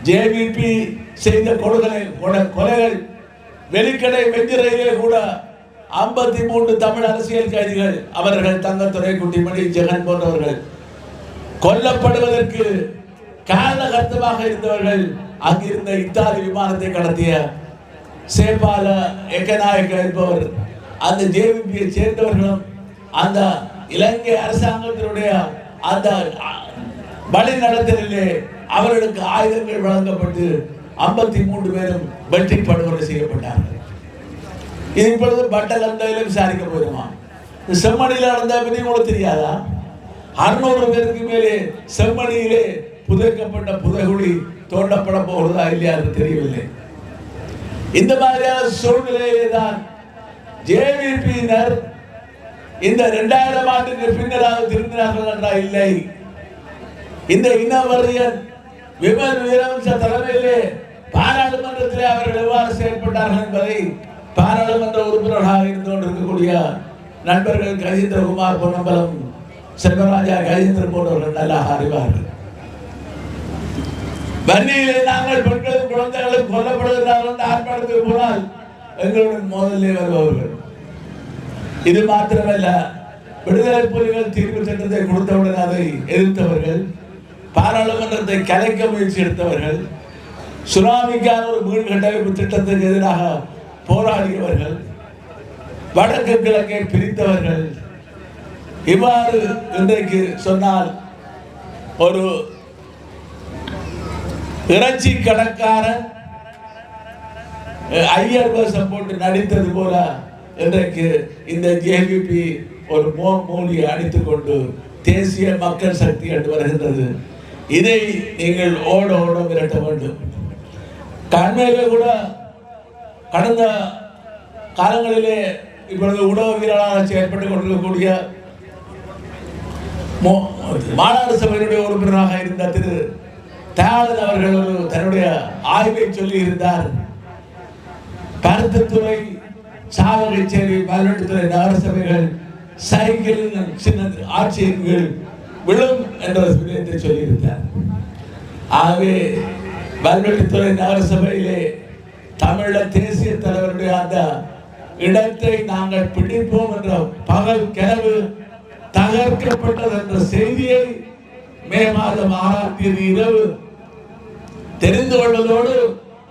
JVP செய்த கொலைகள் வெலிக்கடை வெஞ்சிரையிலே கூட 53 தமிழ் அரசியல் கைதிகள் அவர்கள் தங்கத்துறை, குட்டிமணி, ஜெகன் போன்றவர்கள் கொல்லப்படுவதற்கு காரணகர்த்தமாக இருந்தவர்கள் அங்கிருந்த இத்தாலி விமானத்தை கடத்திய சேபால எக்கநாயக்க என்பவர், அந்த ஜேவிபியை சேர்ந்தவர்களும் அந்த இலங்கை அரசாங்கத்தினுடைய அந்த வழிநடத்தலிலே அவர்களுக்கு ஆயுதங்கள் வழங்கப்பட்டு 53 பேரும் வெற்றி படுகொலை செய்யப்பட்டார்கள். இது இப்பொழுது பட்டலந்தையில விசாரிக்க போயிருமா? செம்மணியில் நடந்த பற்றி உங்களுக்கு தெரியாதா? 600 பேருக்கு மேலே செம்மணியிலே புதைக்கப்பட்ட புதைகுழி தோண்டப்பட போகிறதா இல்லையா என்று தெரியவில்லை. இந்த மாதிரியான சூழ்நிலையிலே தான் ஜேவிபியினர் இந்த 2000 ஆண்டுக்கு பின்னராக திரும்பினார்கள் என்றால் இல்லை. இந்த இனவரியன் விமல் வீரவன்ச தலைமையிலே பாராளுமன்றத்திலே அவர்கள் எவ்வாறு செயல்பட்டார்கள் என்பதை பாராளுமன்ற உறுப்பினர்களாக இருந்து கொண்டிருக்கக்கூடிய நண்பர்கள் கஜேந்திரகுமார் பொன்னம்பலம், செல்வராஜா, கஜேந்திரன் போன்றவர்கள் நல்லா அறிவார்கள். வன்னியிலே நாங்கள் பெண்களும் குழந்தைகளும் கொல்லப்படுகிறார்கள் ஆர்ப்பாட்டத்துக்கு போனால் எங்களுடன் மோதலே வருபவர்கள். இது மாத்திரமல்ல, விடுதலை புலிகள் தீர்வு சட்டத்தை கொடுத்தவுடன் அதை எதிர்த்தவர்கள், பாராளுமன்றத்தை கலைக்க முயற்சி எடுத்தவர்கள், சுனாமிக்கான ஒரு மீள் கட்டமைப்பு திட்டத்திற்கு எதிராக போராடியவர்கள், வடக்கு கிழக்கை பிரித்தவர்கள். இவ்வாறு இன்றைக்கு சொன்னால் ஒரு இறைச்சி கடற்காரன் ஐயர் வேஷம் போட்டு நடித்தது போல இன்றைக்கு இந்த ஜேவிபி ஒரு மூடியை அடித்துக் கொண்டு தேசிய மக்கள் சக்தி என்று வருகின்றது. இதை நீங்கள் ஓட ஓட விரட்ட வேண்டும். கண்மையிலே கூட கடந்த காலங்களிலே இப்பொழுது உணவீரர்களாக செயல்பட்டுக் கொண்டிருக்கக்கூடிய மாநாடு சபையினுடைய உறுப்பினராக இருந்த திரு தயாளன் அவர்கள் தன்னுடைய ஆய்வை சொல்லி இருந்தார். பருத்தித்துறை, சாவகச்சேரி, மயிலாடுதுறை நகரசபைகள் சைக்கிள் சின்ன ஆட்சியர்கள் விழும் என்ற விடயத்தை சொல்லியிருந்தார். ஆகவே மயிலாடுதுறை நகரசபையிலே தமிழ தேசிய தலைவருடைய அந்த இடத்தை நாங்கள் பிடிப்போம் என்ற பகல் கனவு தகர்க்கப்பட்டது என்ற செய்தியை மே மாதம் 6ஆம் தேதி இரவு தெரிந்து கொள்வதோடு